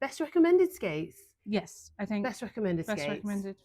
best recommended skates. Yes, I think Best recommended best skates. recommended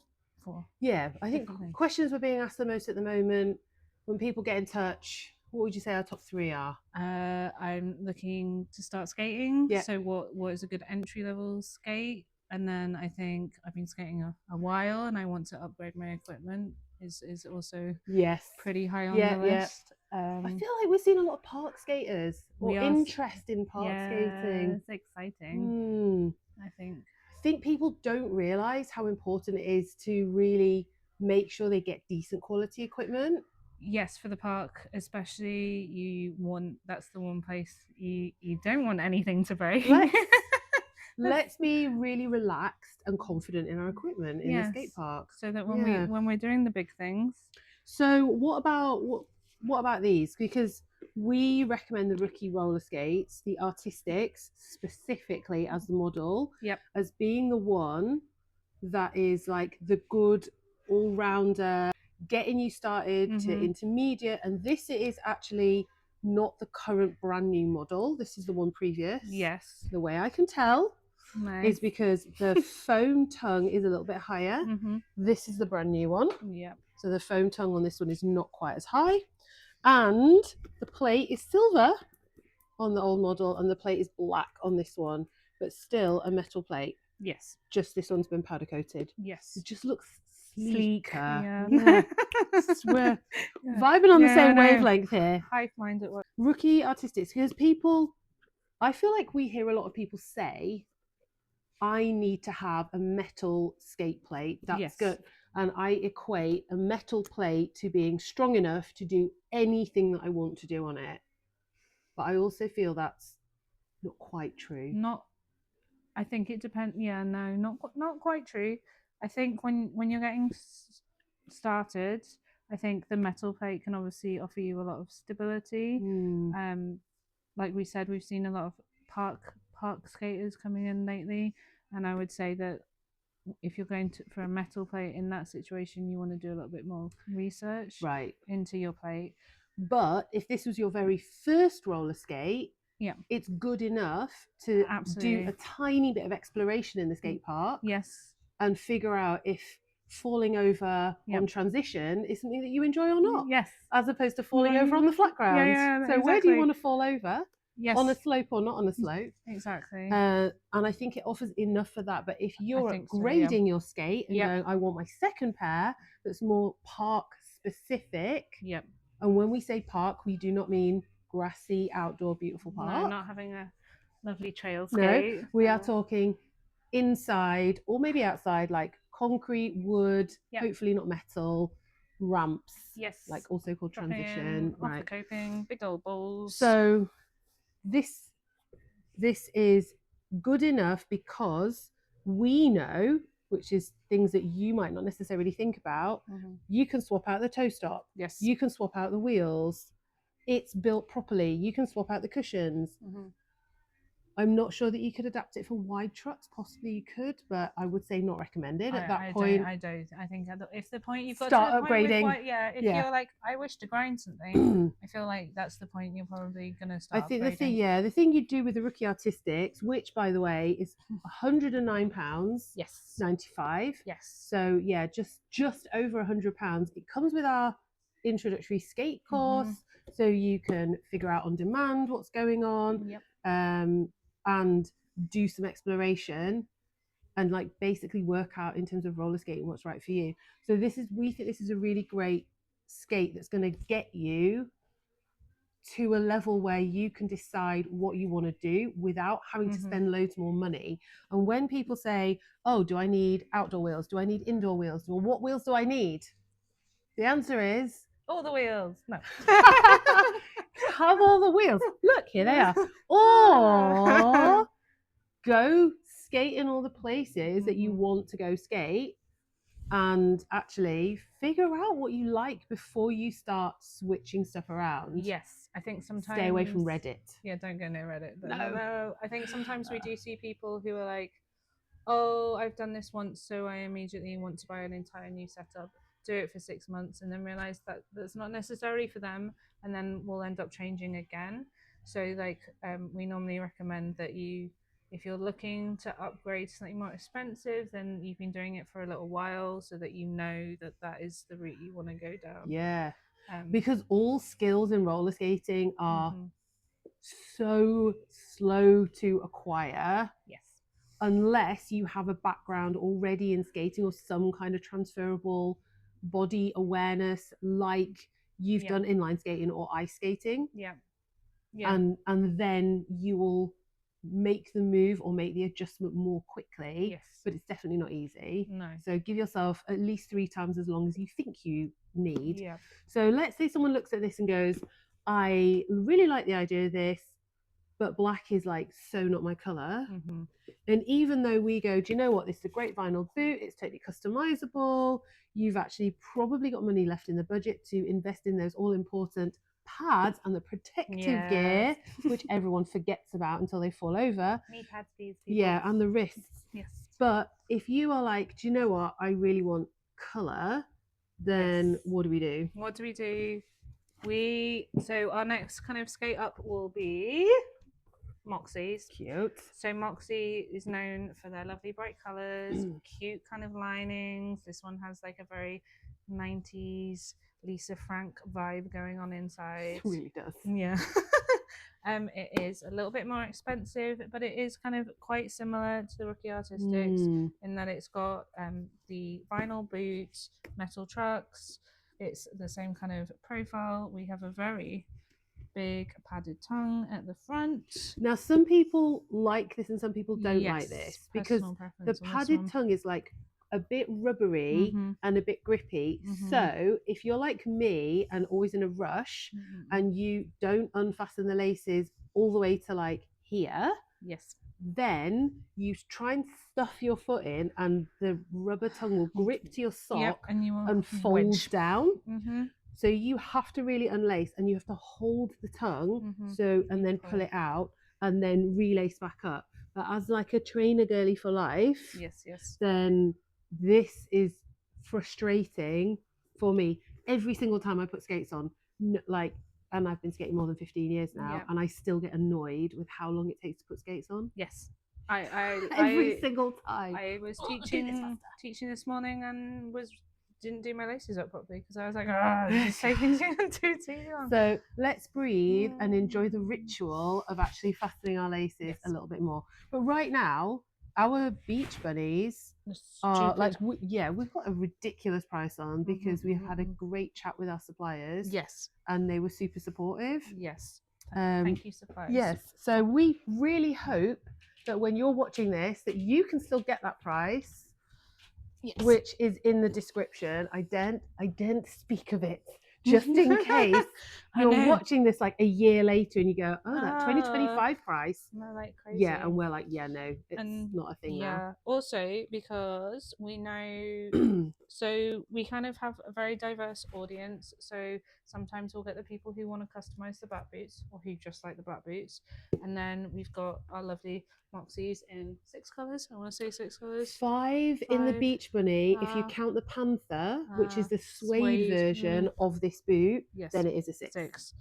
for. Yeah, I think different things. questions were being asked the most at the moment. When people get in touch, what would you say our top 3 are? I'm looking to start skating. Yeah. So what is a good entry level skate? And then I think I've been skating a while, and I want to upgrade my equipment. Is also Yes. pretty high on Yeah, the yeah. list. I feel like we're seeing a lot of park skaters or We are interest in park skating. It's exciting. I think. I think people don't realise how important it is to really make sure they get decent quality equipment. Yes, for the park, especially that's the one place you don't want anything to break. Let's be really relaxed and confident in our equipment in the skate park, so that when we're doing the big things. So what about these? Because we recommend the rookie roller skates, the artistics specifically as the model, as being the one that is like the good all-rounder, getting you started to intermediate. And this is actually not the current brand new model. This is the one previous. Yes. The way I can tell is because the foam tongue is a little bit higher. This is the brand new one. Yeah. So the foam tongue on this one is not quite as high. And the plate is silver on the old model, and the plate is black on this one, but still a metal plate. Yes. Just this one's been powder coated. Yes. It just looks sleek. Yeah. We're vibing on the same wavelength here. Hive mind at work. Rookie artistics, because I feel like we hear a lot of people say, I need to have a metal skate plate. That's good. And I equate a metal plate to being strong enough to do anything that I want to do on it. But I also feel that's not quite true. I think it depends. Yeah, no, not quite true. I think when you're getting started, I think the metal plate can obviously offer you a lot of stability. Like we said, we've seen a lot of park skaters coming in lately, and I would say that if you're going for a metal plate in that situation, you want to do a little bit more research into your plate. But if this was your very first roller skate, it's good enough to do a tiny bit of exploration in the skate park. Yes. And figure out if falling over on transition is something that you enjoy or not. Yes. As opposed to falling over on the flat ground. Yeah, so where do you want to fall over? Yes. On a slope or not on a slope? Exactly. And I think it offers enough for that. But if you're upgrading your skate and going, I want my second pair that's more park specific. Yep. And when we say park, we do not mean grassy, outdoor, beautiful park. No, not having a lovely trail skate. No, we are talking inside or maybe outside, like concrete, wood, hopefully not metal, ramps. Yes. Like also called transition. Off the coping, big old balls. So this is good enough because we know, which is things that you might not necessarily think about, you can swap out the toe stop. Yes. You can swap out the wheels. It's built properly. You can swap out the cushions. I'm not sure that you could adapt it for wide trucks. Possibly you could, but I would say not recommended at that point. I don't. I think if the point you've got start to the upgrading. Point if you're like, I wish to grind something, I feel like that's the point you're probably going to start. I think upgrading. the thing you do with the Rookie Artistics, which by the way is £109. Yes. 95. Yes. So yeah, just over £100. It comes with our introductory skate course, so you can figure out on demand what's going on. Yep. And do some exploration and like basically work out in terms of roller skating what's right for you. So we think this is a really great skate that's going to get you to a level where you can decide what you want to do without having to spend loads more money. And when people say, oh, do I need outdoor wheels? Do I need indoor wheels? Well, what wheels do I need? The answer is all the wheels. No. Have all the wheels. Look, here they are. Or go skate in all the places that you want to go skate and actually figure out what you like before you start switching stuff around. Yes, I think sometimes... Stay away from Reddit. Yeah, don't go near Reddit. But no. I think sometimes we do see people who are like, oh, I've done this once, so I immediately want to buy an entire new setup, do it for 6 months, and then realize that that's not necessary for them, and then we'll end up changing again. So like we normally recommend that you If you're looking to upgrade to something more expensive, then you've been doing it for a little while, so that you know that that is the route you want to go down. Yeah, Um, because all skills in roller skating are mhm. so slow to acquire Yes. unless you have a background already in skating or some kind of transferable body awareness like you've Yeah. done inline skating or ice skating. Yeah. Yeah. And then you will make the move or make the adjustment more quickly. Yes. But it's definitely not easy. No. So give yourself at least 3 times as long as you think you need. Yeah. So let's say someone looks at this and goes, I really like the idea of this, but black is like so not my color. Mm-hmm. And even though we go, do you know what, this is a great vinyl boot, it's totally customizable, you've actually probably got money left in the budget to invest in those all important pads and the protective gear, which everyone forgets about until they fall over. Knee pads, please. Yeah, and the wrists. Yes. But if you are like, do you know what, I really want color, then Yes. what do we do? What do we do? So our next kind of skate up will be Moxie's. Cute. So Moxie is known for their lovely bright colours, cute kind of linings. This one has like a very 90s Lisa Frank vibe going on inside. It really does. Yeah. It is a little bit more expensive, but it is kind of quite similar to the Rookie Artistics in that it's got the vinyl boots, metal trucks. It's the same kind of profile. We have a very big padded tongue at the front. Now, some people like this and some people don't Yes, like this because personal the preference on this padded one. tongue is like a bit rubbery and a bit grippy. So if you're like me and always in a rush and you don't unfasten the laces all the way to like here, Yes. then you try and stuff your foot in and the rubber tongue will grip to your sock and you will and fold wedge. down. So you have to really unlace and you have to hold the tongue and then pull it out and then relace back up. But as like a trainer girly for life, Yes, yes. then this is frustrating for me every single time I put skates on. Like, and I've been skating more than 15 years now, and I still get annoyed with how long it takes to put skates on. Yes. I every single time. I was teaching this morning and didn't do my laces up properly because I was like, it's taking too long. So let's breathe and enjoy the ritual of actually fastening our laces a little bit more. But right now, our beach bunnies are like, we've got a ridiculous price on because we've had a great chat with our suppliers. Yes. And they were super supportive. Yes. Thank you, suppliers. Yes. So we really hope that when you're watching this, that you can still get that price. Yes. Which is in the description. I didn't speak of it just in case you're watching this like a year later and you go, that 2025 price. Like crazy. Yeah, and we're like, yeah, no, it's not a thing now. Yeah. Also, because we know, so we kind of have a very diverse audience. So sometimes we'll get the people who want to customize the black boots or who just like the black boots, and then we've got our lovely Moxies in 6 colours. I want to say 6 colours. 5 in the Beach Bunny. If you count the Panther, which is the suede version of this boot, then it is a 6.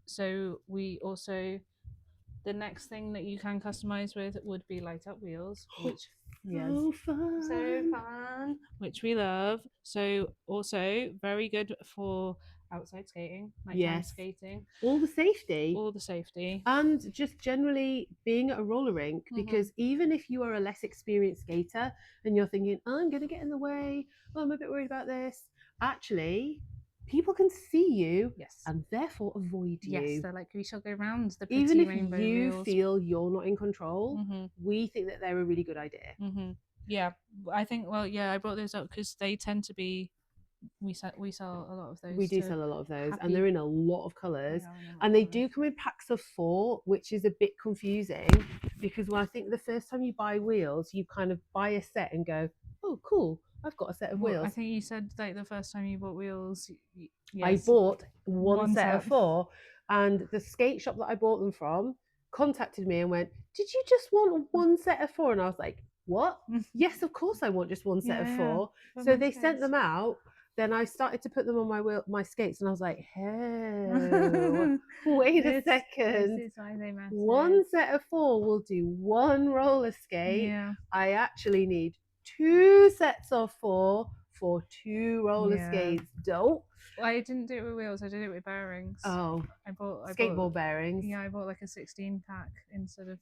So we also, the next thing that you can customize with would be light up wheels, which so fun, which we love. So also very good for outside skating, nighttime skating, all the safety, and just generally being at a roller rink. Because even if you are a less experienced skater and you're thinking, I'm going to get in the way, I'm a bit worried about this, actually people can see you and therefore avoid you. Yes, they're like, we shall go round the pretty even if rainbow you wheels. Feel you're not in control, we think that they're a really good idea. Yeah, I think, I brought those up because they tend to be, we sell a lot of those. We do sell a lot of those, and they're in a lot of colours, and they do come in packs of 4, which is a bit confusing because I think the first time you buy wheels, you kind of buy a set and go, oh cool, I've got a set of wheels. I think you said like the first time you bought wheels, I bought one set of 4, and the skate shop that I bought them from contacted me and went, did you just want one set of 4? And I was like, what? Yes, of course I want just one set of 4. So they sent them out, then I started to put them on my skates, and I was like, "Oh, wait a this second. is why they matter. One set of 4 will do one roller skate. Yeah. I actually need 2 sets of 4 for 2 roller Yeah. skates. Dope. Well, I didn't do it with wheels. I did it with bearings. Oh, I bought skateboard bearings. Yeah, I bought like a 16 pack instead of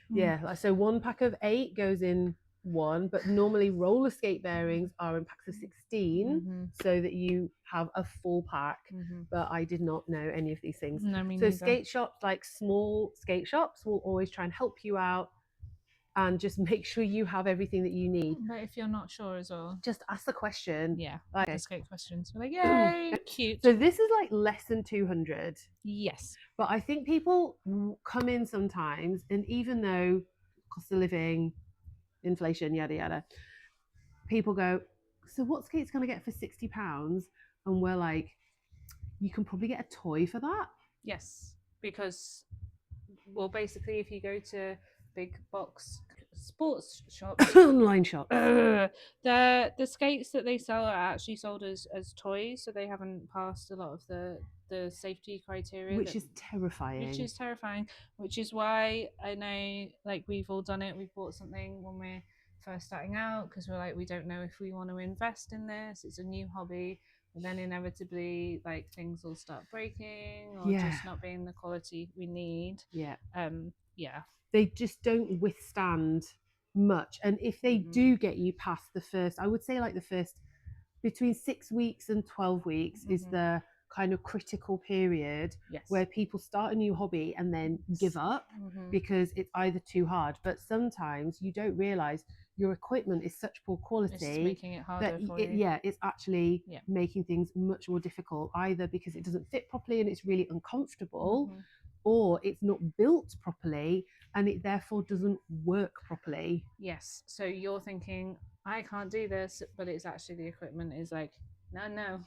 Yeah, so 1 pack of 8 goes in one, but normally roller skate bearings are in packs of 16 so that you have a full pack. But I did not know any of these things. No, me So neither. skate shops, like small skate shops, will always try and help you out and just make sure you have everything that you need. But if you're not sure as well, just ask the question. Yeah, Okay. the skate questions. We're like, yay, cute. So this is like less than 200. Yes. But I think people come in sometimes, and even though cost of living, inflation, yada yada, people go, so what skate's going to get for £60? And we're like, you can probably get a toy for that. Yes, because, well, basically, if you go to big box sports shops, online shops, the skates that they sell are actually sold as toys, so they haven't passed a lot of the safety criteria, which is terrifying. Which is why I know, like, we've all done it. We've bought something when we're first starting out because we're like, we don't know if we want to invest in this. It's a new hobby. And then inevitably, like, things will start breaking or just not being the quality we need. Yeah. Yeah. They just don't withstand much. And if they do get you past the first, I would say like the first between 6 weeks and 12 weeks is the kind of critical period where people start a new hobby and then give up because it's either too hard. But sometimes you don't realize your equipment is such poor quality, it's making it harder that for you. it's actually making things much more difficult, either because it doesn't fit properly and it's really uncomfortable, or it's not built properly and it therefore doesn't work properly. Yes. So you're thinking, I can't do this, but it's actually the equipment is like, no.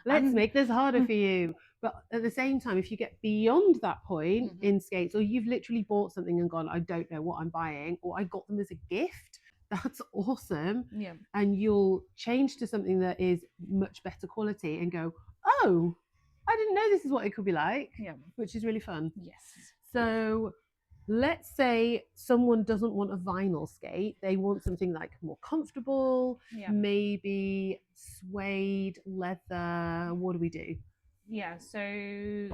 Let's make this harder for you. But at the same time, if you get beyond that point in skates, or you've literally bought something and gone, I don't know what I'm buying, or I got them as a gift, that's awesome. Yeah. And you'll change to something that is much better quality and go, oh, I didn't know this is what it could be like. Yeah. Which is really fun. Yes. So let's say someone doesn't want a vinyl skate. They want something like more comfortable, maybe suede, leather. What do we do? Yeah, so a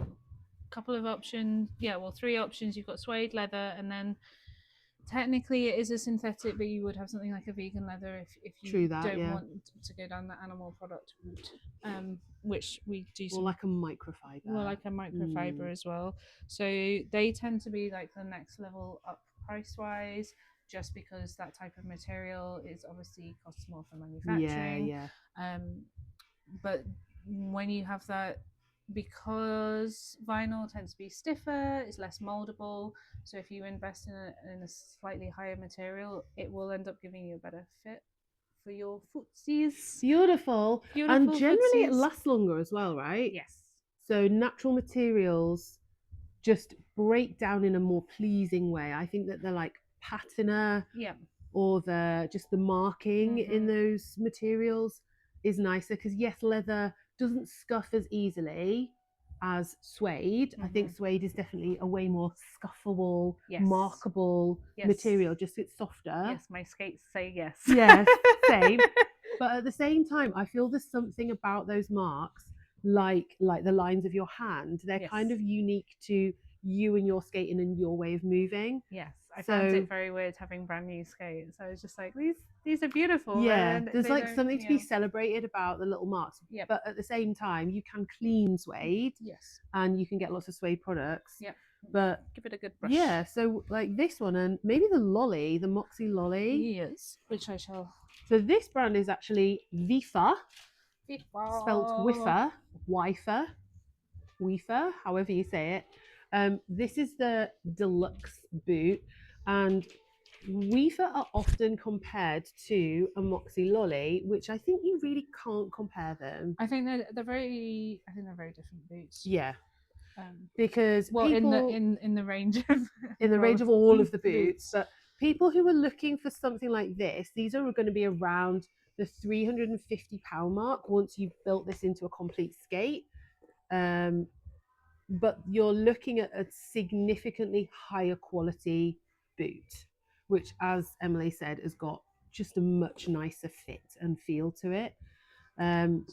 couple of options. Yeah, well, 3 options. You've got suede, leather, and then technically it is a synthetic, but you would have something like a vegan leather if you don't want to go down the animal product route, which we do. Or like a microfiber. Well, like a microfiber as well. So they tend to be like the next level up price wise, just because that type of material is obviously costs more for manufacturing. Yeah. But when you have that, because vinyl tends to be stiffer, it's less moldable. So if you invest in a slightly higher material, it will end up giving you a better fit for your footsies. Beautiful. And generally it lasts longer as well, right? Yes. So natural materials just break down in a more pleasing way. I think that they're like patina, or the marking in those materials is nicer, because yes, leather doesn't scuff as easily as suede. I think suede is definitely a way more scuffable, markable material. Just it's softer. Yes, my skates say yes. Yes, same. But at the same time, I feel there's something about those marks, like the lines of your hand. They're kind of unique to you and your skating and your way of moving. Yes, I found it very weird having brand new skates. I was just like, these are beautiful. Yeah, there's like something to be celebrated about the little marks. Yeah. But at the same time, you can clean suede. Yes. And you can get lots of suede products. Yeah. But give it a good brush. Yeah, so like this one, and maybe the Lolly, the Moxie Lolly. Yes, which I shall. So this brand is actually Vifa. Spelled Wifer, however you say it. This is the deluxe boot, and Weaver are often compared to a Moxie Lolly, which I think you really can't compare them. I think they're very different boots. Yeah. Because people, in the range of range of all of the boots, but people who are looking for something like this, these are going to be around the £350 mark once you've built this into a complete skate. But you're looking at a significantly higher quality boot, which, as Emily said, has got just a much nicer fit and feel to it. Um,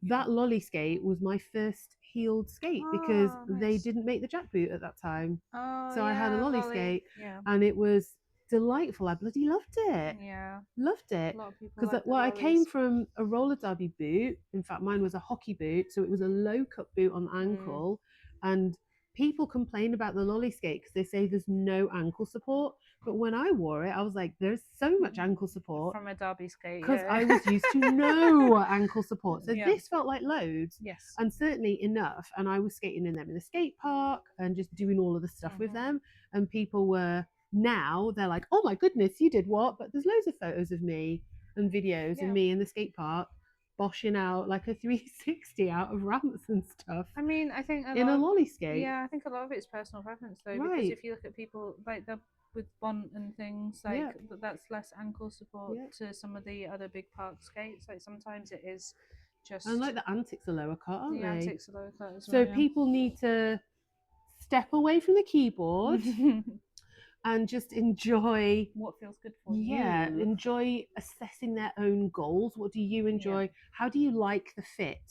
that lolly skate was my first heeled skate because they Nice. didn't make the jack boot at that time. Oh So I had a yeah, lolly lolly. skate Yeah, and it was delightful. I bloody loved it. yeah. Loved A it. lot of people Because like the well, I came lollies. from a roller derby boot. In fact, mine was a hockey boot, so it was a low cut boot on ankle. And people complain about the lolly skate because they say there's no ankle support. But when I wore it, I was like, there's so much ankle support From a derby skate, because yeah. I was used to no ankle support. So Yeah. this felt like loads Yes. and certainly enough. And I was skating in them in the skate park and just doing all of the stuff with them. And people were now, they're like, oh my goodness, you did what? But there's loads of photos of me and videos and me in the skate park boshing out like a 360 out of ramps and stuff. I mean, I think in a lolly skate. Yeah, I think a lot of it's personal preference though, because Right. if you look at people like the with Bont and things like that's less ankle support to some of the other big park skates. Like sometimes it is just And like the antics are lower cut, aren't the they? antics are lower cut as So well. people need to step away from the keyboard and just enjoy what feels good for yeah you. enjoy assessing their own goals. What do you enjoy? How do you like the fit?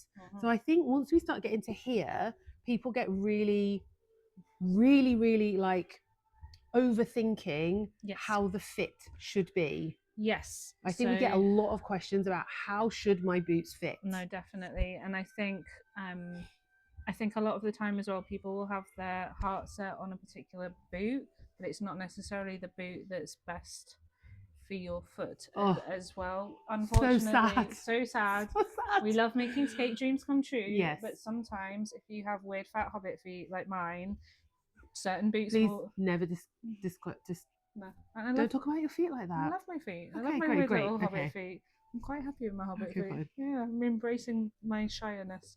So I think once we start getting to here, people get really like overthinking how the fit should be. Yes. I think we get a lot of questions about how should my boots fit. No, definitely. And I think a lot of the time as well, people will have their heart set on a particular boot, but it's not necessarily the boot that's best for your foot as well. Unfortunately, so sad. We love making skate dreams come true, but sometimes if you have weird fat hobbit feet like mine, certain boots will never no. don't talk about your feet like that. I love my feet. I love my weird little hobbit feet. I'm quite happy with my hobbit feet. Fine. Yeah, I'm embracing my shyness.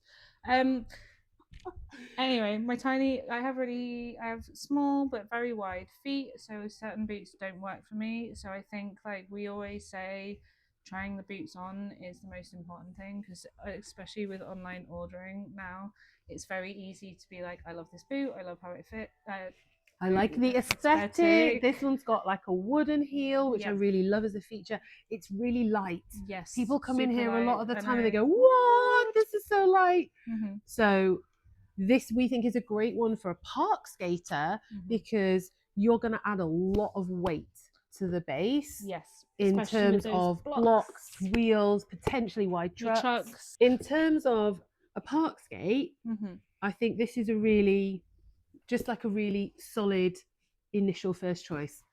Anyway, I have small but very wide feet, so certain boots don't work for me. So I think, like we always say, trying the boots on is the most important thing, because especially with online ordering now, it's very easy to be like, I love this boot, I love how it fit. I like the aesthetic. This one's got like a wooden heel, which I really love as a feature. It's really light. Yes. People come in here a lot of the time and they go, what? This is so light. So this we think is a great one for a park skater because you're going to add a lot of weight to the base. Yes. In terms of blocks, wheels, potentially wide trucks. In terms of a park skate, I think this is a really solid initial first choice.